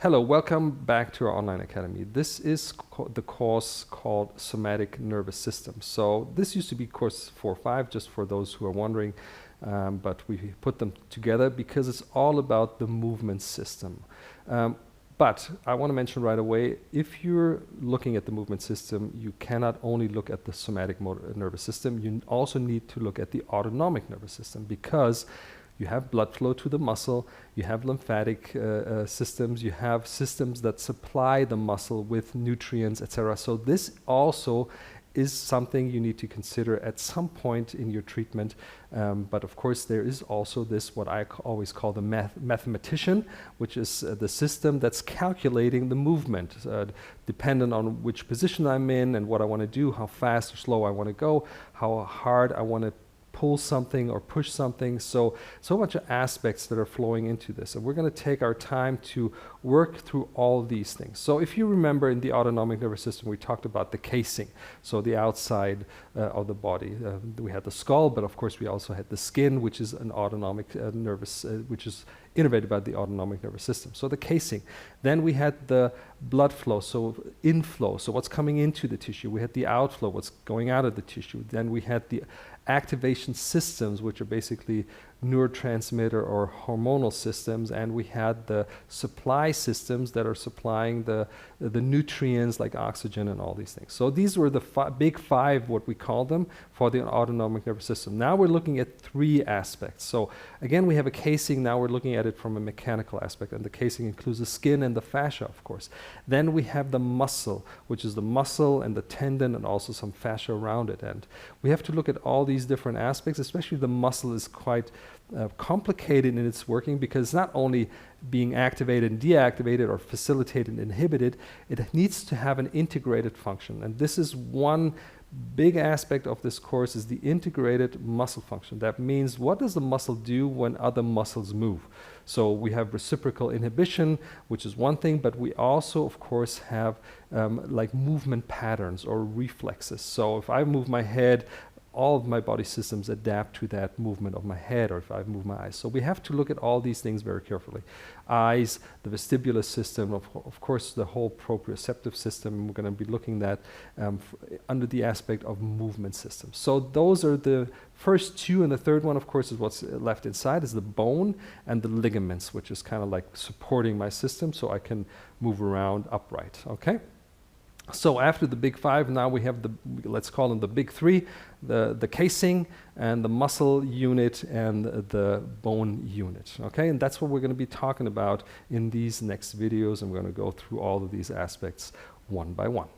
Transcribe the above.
Hello, welcome back to our online academy. This is the course called Somatic Nervous System. So this used to be course 4 or 5, just for those who are wondering, but we put them together because it's all about the movement system. But I want to mention right away, if you're looking at the movement system, you cannot only look at the somatic nervous system, you also need to look at the autonomic nervous system, because you have blood flow to the muscle, you have lymphatic systems, you have systems that supply the muscle with nutrients, etc. So this also is something you need to consider at some point in your treatment. But of course, there is also this, what I always call the mathematician, which is the system that's calculating the movement, dependent on which position I'm in and what I want to do, how fast or slow I want to go, how hard I want to pull something or push something. So much of aspects that are flowing into this. And we're going to take our time to work through all of these things. So if you remember, in the autonomic nervous system, we talked about the casing, so the outside of the body. We had the skull, but of course we also had the skin, which is an autonomic nervous, which is innervated by the autonomic nervous system. So the casing. Then we had the blood flow, so inflow, so what's coming into the tissue. We had the outflow, what's going out of the tissue. Then we had the activation systems, which are basically neurotransmitter or hormonal systems, and we had the supply systems that are supplying the nutrients like oxygen and all these things. So these were the big five, what we call them, for the autonomic nervous system. Now we're looking at 3 aspects. So again, we have a casing. Now we're looking at it from a mechanical aspect, and the casing includes the skin and the fascia, of course. Then we have the muscle, which is the muscle and the tendon and also some fascia around it. And we have to look at all these different aspects, especially the muscle is quite complicated in its working, because it's not only being activated and deactivated or facilitated and inhibited, it needs to have an integrated function. And this is one big aspect of this course, is the integrated muscle function. That means, what does the muscle do when other muscles move? So we have reciprocal inhibition, which is one thing, but we also, of course, have like movement patterns or reflexes. So if I move my head, all of my body systems adapt to that movement of my head, or if I move my eyes. So we have to look at all these things very carefully. Eyes, the vestibular system, of course, the whole proprioceptive system. We're going to be looking at under the aspect of movement systems. So those are the first 2, and the third one, of course, is what's left inside, is the bone and the ligaments, which is kind of like supporting my system so I can move around upright, okay? So after the big 5, now we have the, let's call them the big 3, the casing and the muscle unit and the bone unit, okay? And that's what we're going to be talking about in these next videos, and we're going to go through all of these aspects one by one.